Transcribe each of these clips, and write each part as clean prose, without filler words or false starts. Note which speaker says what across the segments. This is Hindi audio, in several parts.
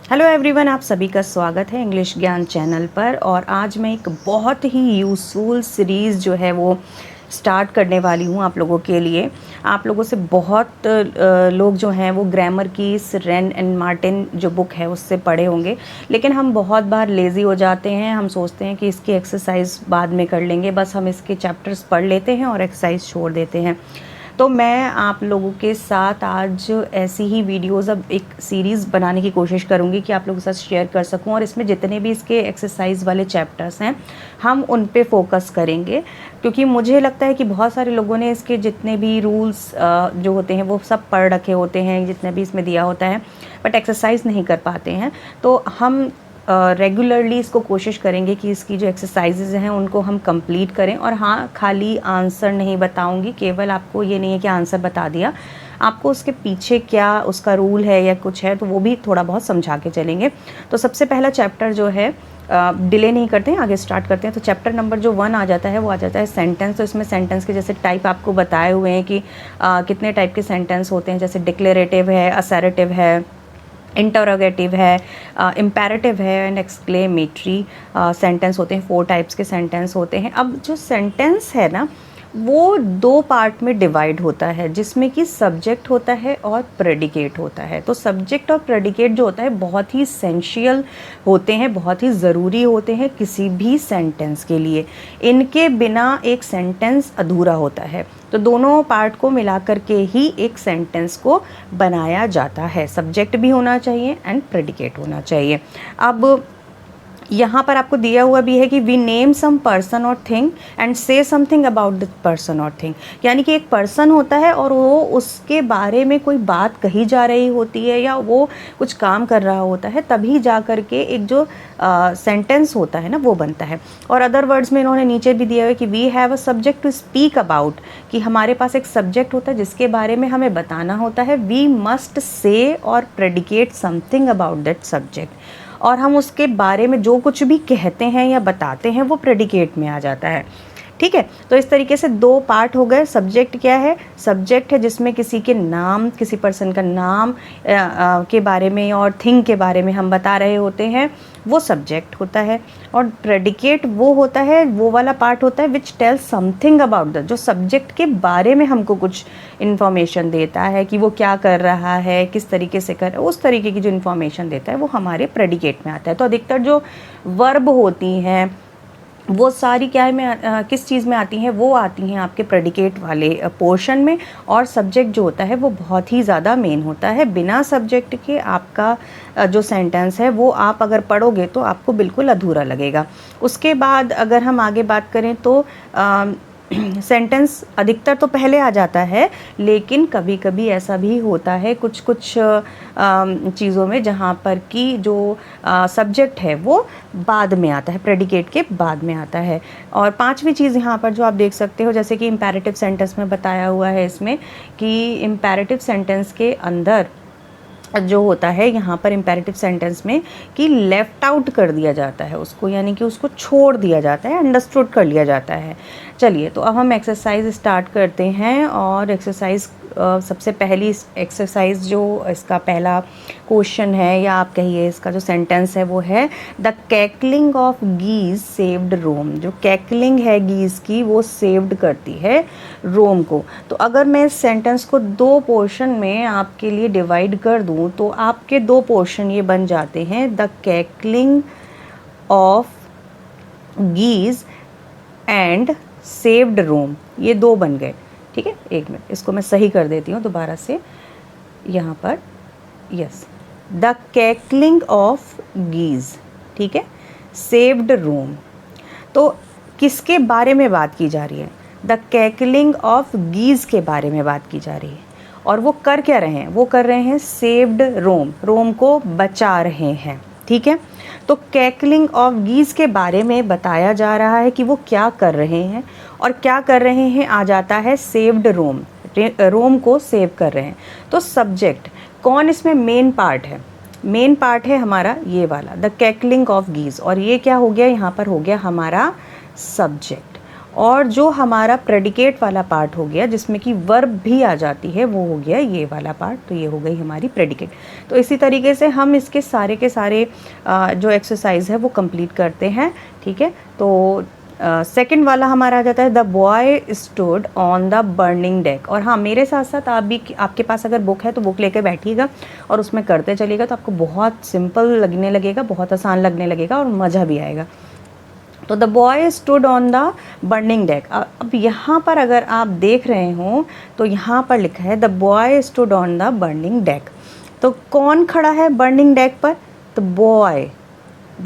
Speaker 1: हेलो एवरीवन, आप सभी का स्वागत है इंग्लिश ज्ञान चैनल पर। और आज मैं एक बहुत ही यूज़फुल सीरीज़ जो है वो स्टार्ट करने वाली हूँ आप लोगों के लिए। आप लोगों से बहुत लोग जो हैं वो ग्रामर की रेन एंड मार्टिन जो बुक है उससे पढ़े होंगे, लेकिन हम बहुत बार लेज़ी हो जाते हैं। हम सोचते हैं कि इसकी एक्सरसाइज बाद में कर लेंगे, बस हम इसके चैप्टर्स पढ़ लेते हैं और एक्सरसाइज छोड़ देते हैं। तो मैं आप लोगों के साथ आज ऐसी ही वीडियोज़ अब एक सीरीज़ बनाने की कोशिश करूँगी कि आप लोगों के साथ शेयर कर सकूँ, और इसमें जितने भी इसके एक्सरसाइज वाले चैप्टर्स हैं हम उन पे फोकस करेंगे, क्योंकि मुझे लगता है कि बहुत सारे लोगों ने इसके जितने भी रूल्स जो होते हैं वो सब पढ़ रखे होते हैं, जितने भी इसमें दिया होता है, बट एक्सरसाइज नहीं कर पाते हैं। तो हम रेगुलरली इसको कोशिश करेंगे कि इसकी जो एक्सरसाइजेज़ हैं उनको हम कंप्लीट करें। और हाँ, खाली आंसर नहीं बताऊंगी, केवल आपको ये नहीं है कि आंसर बता दिया, आपको उसके पीछे क्या उसका रूल है या कुछ है तो वो भी थोड़ा बहुत समझा के चलेंगे। तो सबसे पहला चैप्टर जो है, डिले नहीं करते हैं, आगे स्टार्ट करते हैं। तो चैप्टर नंबर जो 1 आ जाता है वो आ जाता है सेंटेंस। तो इसमें सेंटेंस के जैसे टाइप आपको बताए हुए हैं कि कितने टाइप के सेंटेंस होते हैं, जैसे डिक्लेरेटिव है, असर्टिव है, इंटरोगेटिव है, इम्पेरेटिव है एंड एक्सक्लेमेटरी सेंटेंस होते हैं। 4 टाइप्स के सेंटेंस होते हैं। अब जो सेंटेंस है ना, वो 2 पार्ट में डिवाइड होता है, जिसमें कि सब्जेक्ट होता है और प्रेडिकेट होता है। तो सब्जेक्ट और प्रेडिकेट जो होता है बहुत ही एसेंशियल होते हैं, बहुत ही ज़रूरी होते हैं किसी भी सेंटेंस के लिए। इनके बिना एक सेंटेंस अधूरा होता है। तो दोनों पार्ट को मिलाकर के ही एक सेंटेंस को बनाया जाता है। सब्जेक्ट भी होना चाहिए एंड प्रेडिकेट होना चाहिए। अब यहाँ पर आपको दिया हुआ भी है कि वी नेम सम पर्सन और थिंग एंड से समथिंग अबाउट द पर्सन और थिंग। यानी कि एक पर्सन होता है और वो उसके बारे में कोई बात कही जा रही होती है या वो कुछ काम कर रहा होता है, तभी जा कर के एक जो सेंटेंस होता है ना वो बनता है। और अदर वर्ड्स में इन्होंने नीचे भी दिया है कि we have a subject to speak about, कि हमारे पास एक सब्जेक्ट होता है जिसके बारे में हमें बताना होता है। वी मस्ट से और predicate something about that subject, और हम उसके बारे में जो कुछ भी कहते हैं या बताते हैं वो प्रेडिकेट में आ जाता है। ठीक है, तो इस तरीके से 2 पार्ट हो गए। सब्जेक्ट क्या है? सब्जेक्ट है जिसमें किसी के नाम, किसी पर्सन का नाम के बारे में और थिंग के बारे में हम बता रहे होते हैं, वो सब्जेक्ट होता है। और प्रेडिकेट वो होता है, वो वाला पार्ट होता है which tells something about the, जो सब्जेक्ट के बारे में हमको कुछ इन्फॉर्मेशन देता है कि वो क्या कर रहा है, किस तरीके से कर, उस तरीके की जो इन्फॉर्मेशन देता है वो हमारे प्रेडिकेट में आता है। तो अधिकतर जो वर्ब होती हैं वो सारी क्या है में किस चीज़ में आती हैं? वो आती हैं आपके प्रेडिकेट वाले पोर्शन में। और सब्जेक्ट जो होता है वो बहुत ही ज़्यादा मेन होता है। बिना सब्जेक्ट के आपका जो सेंटेंस है वो आप अगर पढ़ोगे तो आपको बिल्कुल अधूरा लगेगा। उसके बाद अगर हम आगे बात करें तो सेंटेंस अधिकतर तो पहले आ जाता है, लेकिन कभी कभी ऐसा भी होता है कुछ कुछ चीज़ों में जहाँ पर कि जो सब्जेक्ट है वो बाद में आता है, प्रेडिकेट के बाद में आता है। और 5वीं चीज़ यहाँ पर जो आप देख सकते हो, जैसे कि इम्पेरेटिव सेंटेंस में बताया हुआ है इसमें कि इम्पेरेटिव सेंटेंस के अंदर जो होता है यहाँ पर इम्पेरेटिव सेंटेंस में कि लेफ़्ट आउट कर दिया जाता है उसको, यानी कि उसको छोड़ दिया जाता है, अंडरस्टूड कर लिया जाता है। चलिए, तो अब हम एक्सरसाइज स्टार्ट करते हैं। और एक्सरसाइज सबसे पहली एक्सरसाइज जो इसका पहला क्वेश्चन है या आप कहिए इसका जो सेंटेंस है वो है द कैकलिंग ऑफ गीज सेव्ड रोम। जो कैकलिंग है गीज की वो सेव्ड करती है रोम को। तो अगर मैं इस सेंटेंस को 2 पोर्शन में आपके लिए डिवाइड कर दूं तो आपके 2 पोर्शन ये बन जाते हैं, द कैकलिंग ऑफ गीज एंड सेव्ड रोम। ये 2 बन गए। ठीक है, एक मिनट, इसको मैं सही कर देती हूँ दोबारा से यहाँ पर। यस, द कैकलिंग ऑफ गीज, ठीक है, सेव्ड रोम। तो किसके बारे में बात की जा रही है? द कैकलिंग ऑफ गीज के बारे में बात की जा रही है। और वो कर क्या रहे हैं? वो कर रहे हैं सेव्ड रोम, रोम को बचा रहे हैं। ठीक है, तो कैकलिंग ऑफ गीज के बारे में बताया जा रहा है कि वो क्या कर रहे हैं, और क्या कर रहे हैं आ जाता है सेव्ड रोम, रोम को सेव कर रहे हैं। तो सब्जेक्ट कौन इसमें मेन पार्ट है? मेन पार्ट है हमारा ये वाला द कैकलिंग ऑफ गीज, और ये क्या हो गया? यहाँ पर हो गया हमारा सब्जेक्ट। और जो हमारा प्रेडिकेट वाला पार्ट हो गया जिसमें कि वर्ब भी आ जाती है, वो हो गया ये वाला पार्ट। तो ये हो गई हमारी प्रेडिकेट। तो इसी तरीके से हम इसके सारे के सारे जो एक्सरसाइज है वो कंप्लीट करते हैं। ठीक है, तो सेकंड वाला हमारा आ जाता है the boy stood on the burning deck. और हाँ, मेरे साथ साथ आप भी, आपके पास अगर बुक है तो बुक लेकर बैठिएगा और उसमें करते चलिएगा, तो आपको बहुत सिंपल लगने लगेगा, बहुत आसान लगने लगेगा और मज़ा भी आएगा। तो the boy stood on the burning deck. अब यहाँ पर अगर आप देख रहे हो तो यहाँ पर लिखा है the boy stood on the burning deck. तो कौन खड़ा है बर्निंग डेक पर? The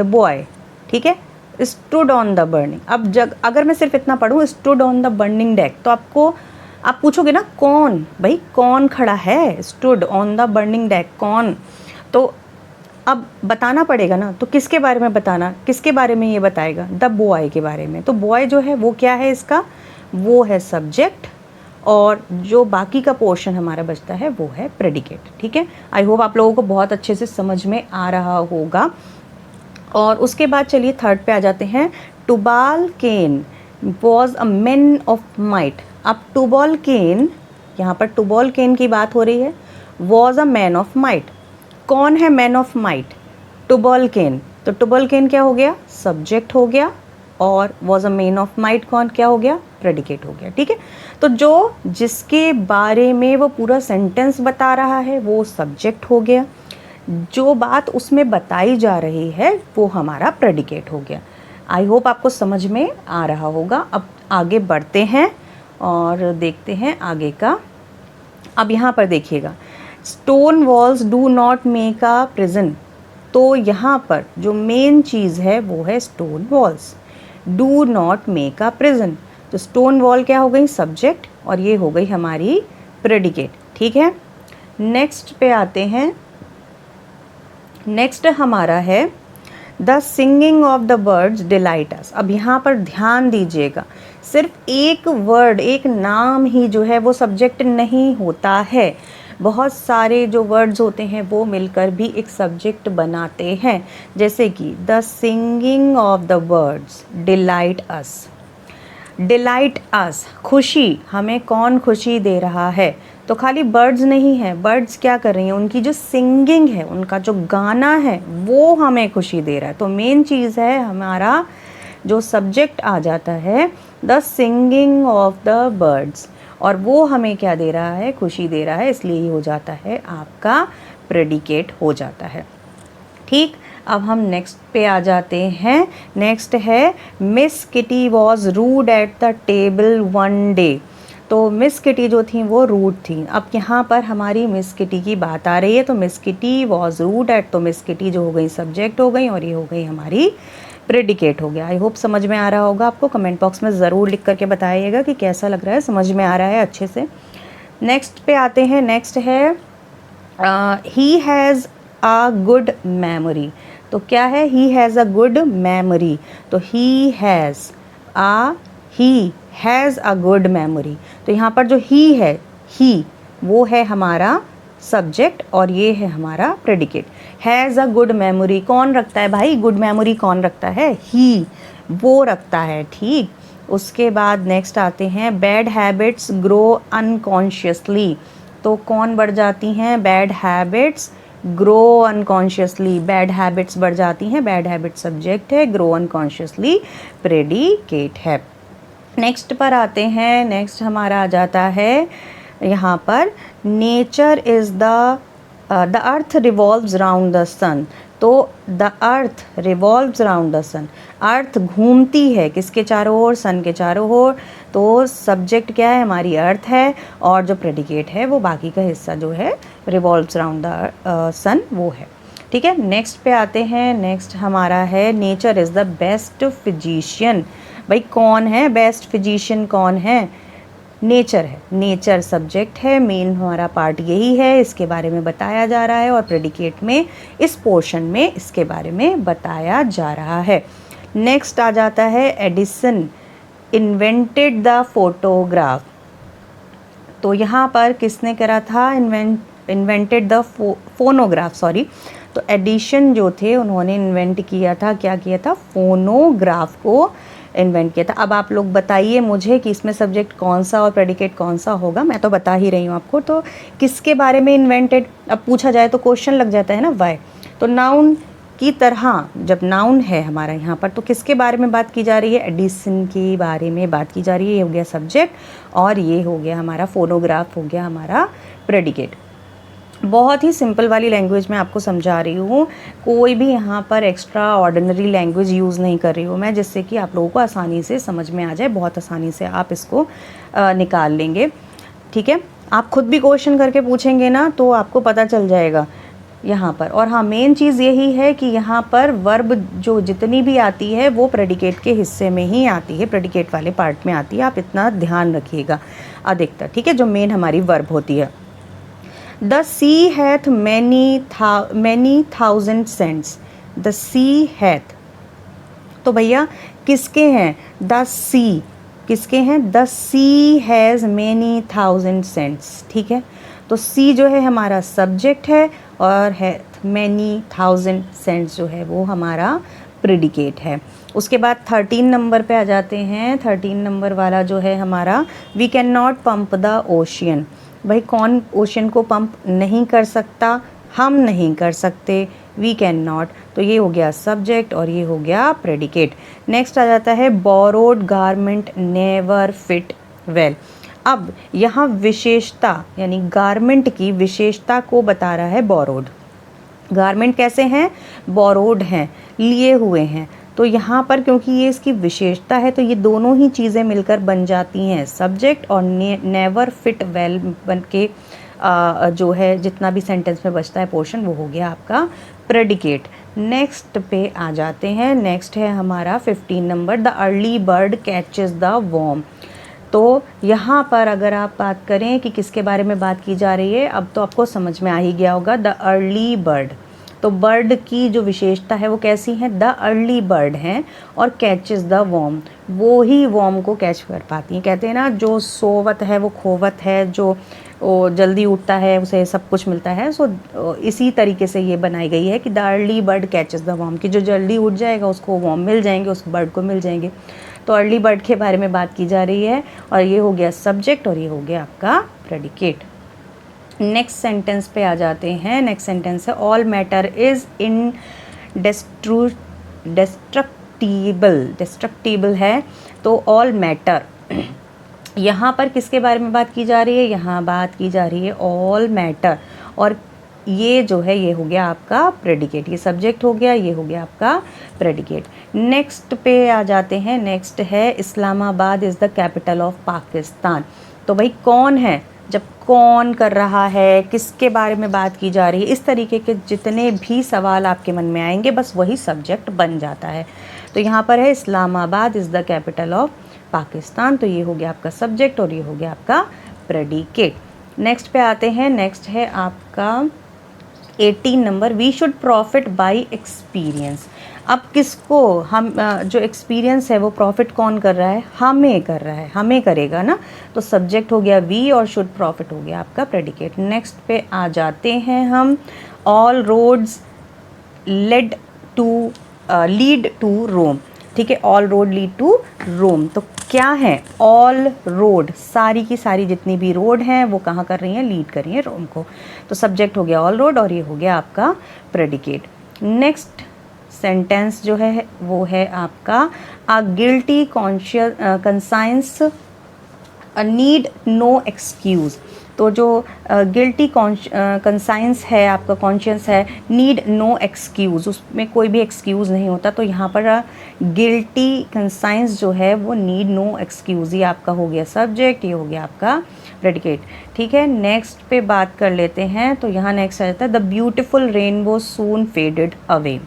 Speaker 1: boy. ठीक है, स्टूड ऑन द बर्निंग। अब अगर मैं सिर्फ इतना पढ़ूँ stood on the burning deck, तो आप पूछोगे ना कौन, भाई कौन खड़ा है stood on the burning deck, कौन? तो अब बताना पड़ेगा ना, तो किसके बारे में बताना, किसके बारे में ये बताएगा? द बॉय के बारे में। तो बॉय जो है वो क्या है इसका? वो है सब्जेक्ट, और जो बाकी का पोर्शन हमारा बचता है वो है प्रेडिकेट। ठीक है, आई होप आप लोगों को बहुत अच्छे से समझ में आ रहा होगा। और उसके बाद चलिए थर्ड पे आ जाते हैं। Tubal Cain was a man of might. अब टुबाल केन, यहाँ पर टुबाल केन की बात हो रही है। Was a man of might, कौन है मैन ऑफ माइट? टुबाल केन। तो टुबाल केन क्या हो गया? सब्जेक्ट हो गया, और was a man of might कौन क्या हो गया? प्रेडिकेट हो गया। ठीक है, तो जो जिसके बारे में वो पूरा सेंटेंस बता रहा है वो सब्जेक्ट हो गया, जो बात उसमें बताई जा रही है वो हमारा प्रेडिकेट हो गया। आई होप आपको समझ में आ रहा होगा। अब आगे बढ़ते हैं और देखते हैं आगे का। अब यहाँ पर देखिएगा, stone walls do not make a prison. तो यहाँ पर जो मेन चीज़ है वो है stone walls do not make a prison. तो स्टोन वॉल क्या हो गई? सब्जेक्ट, और ये हो गई हमारी प्रेडिकेट। ठीक है, नेक्स्ट पे आते हैं। नेक्स्ट हमारा है the singing of the birds delight us. अब यहाँ पर ध्यान दीजिएगा, सिर्फ एक वर्ड, एक नाम ही जो है वो सब्जेक्ट नहीं होता है। बहुत सारे जो वर्ड्स होते हैं वो मिलकर भी एक सब्जेक्ट बनाते हैं। जैसे कि the singing of the birds delight us. Delight us, खुशी, हमें कौन खुशी दे रहा है? तो खाली बर्ड्स नहीं है, बर्ड्स क्या कर रही हैं? उनकी जो सिंगिंग है, उनका जो गाना है वो हमें खुशी दे रहा है। तो मेन चीज़ है हमारा जो सब्जेक्ट आ जाता है the singing of the birds, और वो हमें क्या दे रहा है? खुशी दे रहा है, इसलिए ही हो जाता है आपका प्रेडिकेट हो जाता है। ठीक, अब हम नेक्स्ट पे आ जाते हैं। नेक्स्ट है Miss Kitty was rude at the table one day. तो मिस किटी जो थी वो रूड थी। अब यहाँ पर हमारी मिस किटी की बात आ रही है, तो Miss Kitty was rude at, तो मिस किटी जो हो गई सब्जेक्ट हो गई, और ये हो गई हमारी प्रेडिकेट हो गया। आई होप समझ में आ रहा होगा आपको। कमेंट बॉक्स में ज़रूर लिख करके बताइएगा कि कैसा लग रहा है, समझ में आ रहा है अच्छे से। नेक्स्ट पे आते हैं। नेक्स्ट है he has a good memory. तो क्या है? He has a good memory. तो he has a good memory. तो यहाँ पर जो ही है, ही वो है हमारा सब्जेक्ट, और ये है हमारा predicate. Has a good memory कौन रखता है भाई? गुड मेमोरी कौन रखता है? ही, वो रखता है। ठीक, उसके बाद नेक्स्ट आते हैं बैड हैबिट्स ग्रो अनकॉन्शियसली। तो कौन बढ़ जाती हैं? Bad habits grow unconsciously. Bad habits बढ़ जाती हैं, बैड हैबिट सब्जेक्ट है, ग्रो अनकॉन्शियसली प्रेडिकेट है। नेक्स्ट पर आते हैं। नेक्स्ट हमारा आ जाता है यहाँ पर nature is the earth revolves round the sun. तो the earth revolves round the sun, earth घूमती है किसके चारों ओर? सन के चारों ओर। तो सब्जेक्ट क्या है? हमारी अर्थ है, और जो प्रेडिकेट है वो बाकी का हिस्सा जो है रिवॉल्व्स राउंड द सन वो है। ठीक है, नेक्स्ट पे आते हैं। नेक्स्ट हमारा है nature is the best physician. भाई कौन है बेस्ट फिजिशियन? कौन है? नेचर है। नेचर सब्जेक्ट है, मेन हमारा पार्ट यही है, इसके बारे में बताया जा रहा है, और प्रेडिकेट में इस पोर्शन में इसके बारे में बताया जा रहा है। नेक्स्ट आ जाता है एडिसन इन्वेंटेड द फोटोग्राफ। तो यहाँ पर किसने करा था? Invented the phonograph, sorry. तो एडिशन जो थे उन्होंने इन्वेंट किया था, क्या किया था? फोनोग्राफ को इन्वेंट किया था। अब आप लोग बताइए मुझे कि इसमें सब्जेक्ट कौन सा और प्रेडिकेट कौन सा होगा। मैं तो बता ही रही हूँ आपको। तो किसके बारे में इन्वेंटेड अब पूछा जाए तो क्वेश्चन लग जाता है ना, वाई। तो नाउन की तरह जब नाउन है हमारा यहाँ पर, तो किसके बारे में बात की जा रही है? एडिसन के बारे में बात की जा रही है। ये हो गया सब्जेक्ट और ये हो गया हमारा फोनोग्राफ, हो गया हमारा प्रेडिकेट। बहुत ही सिंपल वाली लैंग्वेज में आपको समझा रही हूँ, कोई भी यहाँ पर एक्स्ट्रा ऑर्डिनरी लैंग्वेज यूज़ नहीं कर रही हूँ मैं, जिससे कि आप लोगों को आसानी से समझ में आ जाए, बहुत आसानी से आप इसको निकाल लेंगे। ठीक है, आप खुद भी क्वेश्चन करके पूछेंगे ना तो आपको पता चल जाएगा यहाँ पर। और हाँ, मेन चीज़ यही है कि यहाँ पर वर्ब जो जितनी भी आती है वो प्रेडिकेट के हिस्से में ही आती है, प्रेडिकेट वाले पार्ट में आती है। आप इतना ध्यान रखिएगा अधिकतर, ठीक है, जो मेन हमारी वर्ब होती है। The sea hath many thousand sands. The sea hath, तो भैया किसके हैं? द सी किसके हैं? The sea has many thousand sands. ठीक है, तो सी जो है हमारा सब्जेक्ट है और हैथ मैनी थाउजेंड सेंट्स जो है वो हमारा प्रेडिकेट है। उसके बाद 13 नंबर पे आ जाते हैं। 13 नंबर वाला जो है हमारा, we can not pump the ocean. भाई कौन ओशन को पंप नहीं कर सकता? हम नहीं कर सकते, वी कैन नॉट। तो ये हो गया सब्जेक्ट और ये हो गया प्रेडिकेट। नेक्स्ट आ जाता है borrowed garment never fit well. अब यहाँ विशेषता यानी गारमेंट की विशेषता को बता रहा है बोरोड। गारमेंट कैसे हैं? बोरोड हैं, लिए हुए हैं। तो यहाँ पर क्योंकि ये इसकी विशेषता है तो ये दोनों ही चीज़ें मिलकर बन जाती हैं सब्जेक्ट, और नेवर फिट वेल बन के जो है जितना भी सेंटेंस में बचता है पोर्शन वो हो गया आपका प्रेडिकेट। नेक्स्ट पे आ जाते हैं। नेक्स्ट है हमारा 15 number, the early bird catches the worm. तो यहाँ पर अगर आप बात करें कि किसके बारे में बात की जा रही है, अब तो आपको समझ में आ ही गया होगा, द अर्ली बर्ड। तो बर्ड की जो विशेषता है वो कैसी है? द अर्ली बर्ड हैं और कैचेस द वॉर्म, वो ही वॉर्म को कैच कर पाती हैं। कहते हैं ना, जो सोवत है वो खोवत है, जो वो जल्दी उठता है उसे सब कुछ मिलता है। सो इसी तरीके से ये बनाई गई है कि the early bird catches the worm, कि जो जल्दी उठ जाएगा उसको वॉर्म मिल जाएंगे, उस बर्ड को मिल जाएंगे। तो अर्ली बर्ड के बारे में बात की जा रही है और ये हो गया सब्जेक्ट और ये हो गया आपका प्रेडिकेट। नेक्स्ट सेंटेंस पे आ जाते हैं। नेक्स्ट सेंटेंस है, ऑल मैटर इज़ डिस्ट्रक्टिबल है। तो ऑल मैटर, यहाँ पर किसके बारे में बात की जा रही है? यहाँ बात की जा रही है ऑल मैटर, और ये जो है ये हो गया आपका प्रेडिकेट। ये सब्जेक्ट हो गया, ये हो गया आपका प्रेडिकेट। नेक्स्ट पे आ जाते हैं। नेक्स्ट है, Islamabad is the capital of Pakistan. तो भाई कौन है? जब कौन कर रहा है, किसके बारे में बात की जा रही है, इस तरीके के जितने भी सवाल आपके मन में आएंगे बस वही सब्जेक्ट बन जाता है। तो यहाँ पर है Islamabad is the capital of Pakistan. तो ये हो गया आपका सब्जेक्ट और ये हो गया आपका प्रेडिकेट। नेक्स्ट पे आते हैं। नेक्स्ट है आपका 18 number, we should profit by experience. अब किसको हम जो एक्सपीरियंस है वो प्रॉफिट कौन कर रहा है? हमें कर रहा है, हमें करेगा ना। तो सब्जेक्ट हो गया वी और शुड प्रॉफिट हो गया आपका प्रेडिकेट। नेक्स्ट पे आ जाते हैं हम, ऑल रोड्स लीड टू रोम। ठीक है, ऑल रोड लीड टू रोम। तो क्या है? ऑल रोड, सारी की सारी जितनी भी रोड हैं वो कहाँ कर रही हैं? लीड कर रही हैं रोम को। तो सब्जेक्ट हो गया ऑल रोड और ये हो गया आपका प्रेडिकेट। नेक्स्ट सेंटेंस जो है वो है आपका, a guilty conscience need no excuse. तो जो गिल्टी कंसाइंस है आपका, कॉन्शियस है, नीड नो एक्सक्यूज़, उसमें कोई भी एक्सक्यूज़ नहीं होता। तो यहाँ पर गिल्टी कंसाइंस जो है वो नीड नो एक्सक्यूज़, ये आपका हो गया सब्जेक्ट, ये हो गया आपका प्रेडिकेट। ठीक है, नेक्स्ट पे बात कर लेते हैं। तो यहाँ नेक्स्ट आ जाता है, the beautiful rainbow soon faded away.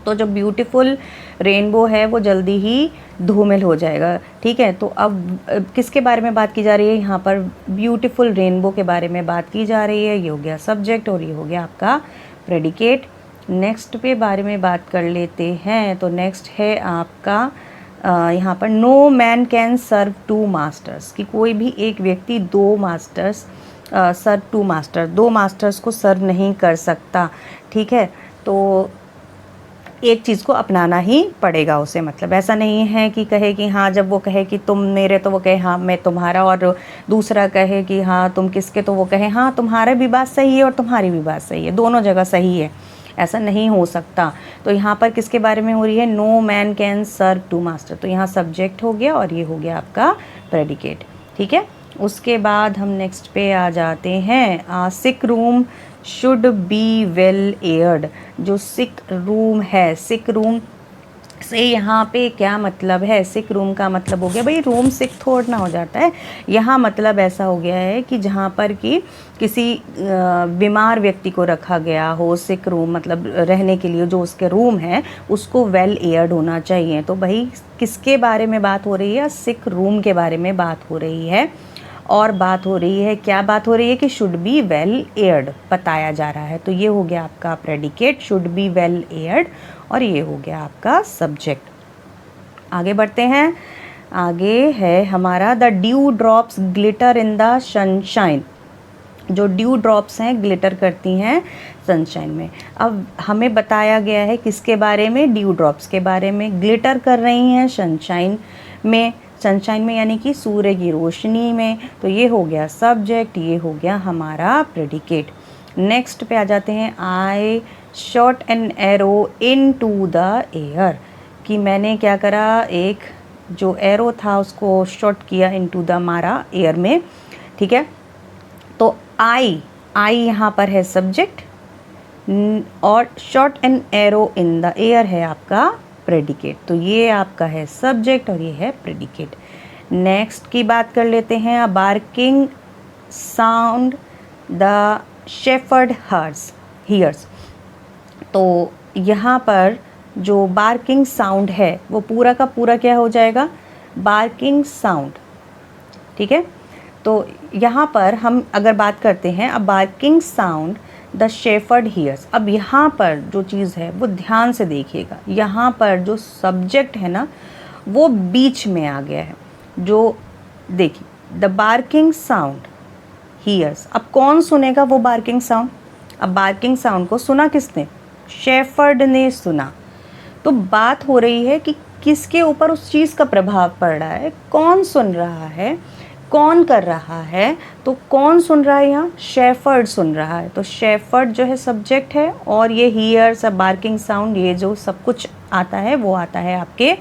Speaker 1: तो जो ब्यूटीफुल रेनबो है वो जल्दी ही धूमिल हो जाएगा। ठीक है, तो अब किसके बारे में बात की जा रही है? यहाँ पर ब्यूटीफुल रेनबो के बारे में बात की जा रही है। ये हो गया सब्जेक्ट और ये हो गया आपका प्रेडिकेट। नेक्स्ट पे बारे में बात कर लेते हैं। तो नेक्स्ट है आपका यहाँ पर, no man can serve two masters, कि कोई भी एक व्यक्ति दो मास्टर्स सर्व टू मास्टर, दो मास्टर्स को सर्व नहीं कर सकता। ठीक है, तो एक चीज़ को अपनाना ही पड़ेगा उसे। मतलब ऐसा नहीं है कि कहे कि हाँ, जब वो कहे कि तुम मेरे तो वो कहे हाँ मैं तुम्हारा, और दूसरा कहे कि हाँ तुम किसके तो वो कहे हाँ तुम्हारा भी बात सही है और तुम्हारी भी बात सही है, दोनों जगह सही है। ऐसा नहीं हो सकता। तो यहाँ पर किसके बारे में हो रही है? No man can serve two master. तो यहाँ सब्जेक्ट हो गया और ये हो गया आपका प्रेडिकेट। ठीक है, उसके बाद हम नेक्स्ट पे आ जाते हैं। Sick room should be well aired. जो सिक रूम है, सिक रूम से यहाँ पे क्या मतलब है? सिक रूम का मतलब हो गया भाई रूम सिक थोड़ा ना हो जाता है। यहाँ मतलब ऐसा हो गया है कि जहाँ पर कि किसी बीमार व्यक्ति को रखा गया हो, सिक रूम मतलब रहने के लिए जो उसके रूम है उसको वेल एयर्ड होना चाहिए। तो भाई किसके बारे में बात हो रही है? सिक रूम के बारे में बात हो रही है। और बात हो रही है, क्या बात हो रही है? कि शुड बी वेल एयर्ड बताया जा रहा है। तो ये हो गया आपका predicate, should be well aired, और ये हो गया आपका सब्जेक्ट। आगे बढ़ते हैं। आगे है हमारा the due drops glitter in the sunshine. जो ड्यू ड्रॉप्स हैं ग्लिटर करती हैं सनशाइन में। अब हमें बताया गया है किसके बारे में? ड्यू ड्रॉप्स के बारे में। ग्लिटर कर रही हैं सनशाइन में, सनशाइन में यानी कि सूर्य की रोशनी में। तो ये हो गया सब्जेक्ट, ये हो गया हमारा प्रेडिकेट। नेक्स्ट पे आ जाते हैं। I shot an arrow into the air. कि मैंने क्या करा, एक जो एरो था उसको शॉट किया इनटू द, मारा एयर में। ठीक है, तो आई यहाँ पर है सब्जेक्ट और shot an arrow in the air है आपका प्रेडिकेट। तो ये आपका है सब्जेक्ट और ये है प्रेडिकेट। नेक्स्ट की बात कर लेते हैं। Barking sound the shepherd hears. तो यहाँ पर जो बार्किंग साउंड है वो पूरा का पूरा क्या हो जाएगा? Barking sound. ठीक है, तो यहाँ पर हम अगर बात करते हैं, अब barking sound the shepherd hears. अब यहाँ पर जो चीज़ है वो ध्यान से देखिएगा, यहाँ पर जो सब्जेक्ट है ना वो बीच में आ गया है। जो देखिए द बार्किंग साउंड हियर्स, अब कौन सुनेगा वो बार्किंग साउंड? अब बार्किंग साउंड को सुना किसने? शेफर्ड ने सुना। तो बात हो रही है कि किसके ऊपर उस चीज़ का प्रभाव पड़ रहा है, कौन सुन रहा है, कौन कर रहा है। तो कौन सुन रहा है यहाँ? शेफर्ड सुन रहा है। तो शेफर्ड जो है सब्जेक्ट है और ये हियर्स बार्किंग साउंड, ये जो सब कुछ आता है वो आता है आपके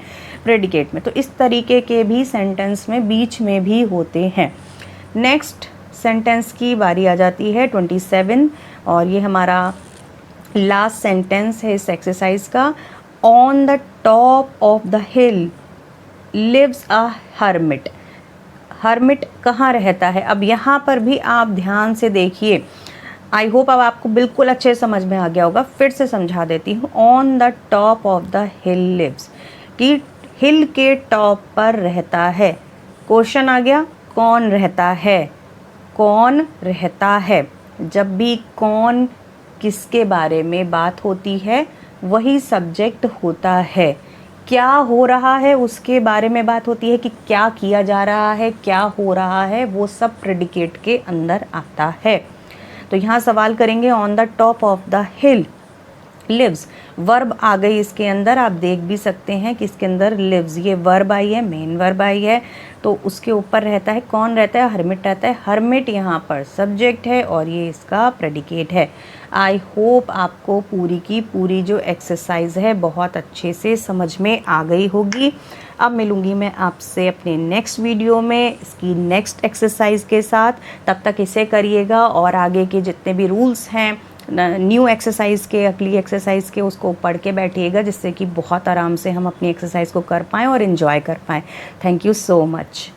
Speaker 1: प्रेडिकेट में। तो इस तरीके के भी सेंटेंस में बीच में भी होते हैं। नेक्स्ट सेंटेंस की बारी आ जाती है 27 और ये हमारा लास्ट सेंटेंस है इस एक्सरसाइज का। On the top of the hill lives a hermit. Hermit कहाँ रहता है? अब यहाँ पर भी आप ध्यान से देखिए। आई होप अब आपको बिल्कुल अच्छे समझ में आ गया होगा। फिर से समझा देती हूँ। On the top of the hill lives, कि हिल के टॉप पर रहता है। क्वेश्चन आ गया, कौन रहता है? कौन रहता है? जब भी कौन किसके बारे में बात होती है वही सब्जेक्ट होता है। क्या हो रहा है उसके बारे में बात होती है, कि क्या किया जा रहा है, क्या हो रहा है, वो सब प्रेडिकेट के अंदर आता है। तो यहाँ सवाल करेंगे on the top of the hill lives, verb आ गई इसके अंदर। आप देख भी सकते हैं कि इसके अंदर लिव्स, ये वर्ब आई है, मेन वर्ब आई है। तो उसके ऊपर रहता है, कौन रहता है? हर्मिट रहता है। हर्मिट यहाँ पर सब्जेक्ट है और ये इसका प्रेडिकेट है। आई होप आपको पूरी की पूरी जो एक्सरसाइज है बहुत अच्छे से समझ में आ गई होगी। अब मिलूँगी मैं आपसे अपने नेक्स्ट वीडियो में इसकी नेक्स्ट एक्सरसाइज के साथ। तब तक इसे करिएगा और आगे के जितने भी रूल्स हैं न्यू एक्सरसाइज के, अगली एक्सरसाइज के, उसको पढ़ के बैठिएगा, जिससे कि बहुत आराम से हम अपनी एक्सरसाइज को कर पाएँ और इन्जॉय कर पाएँ। Thank you so much.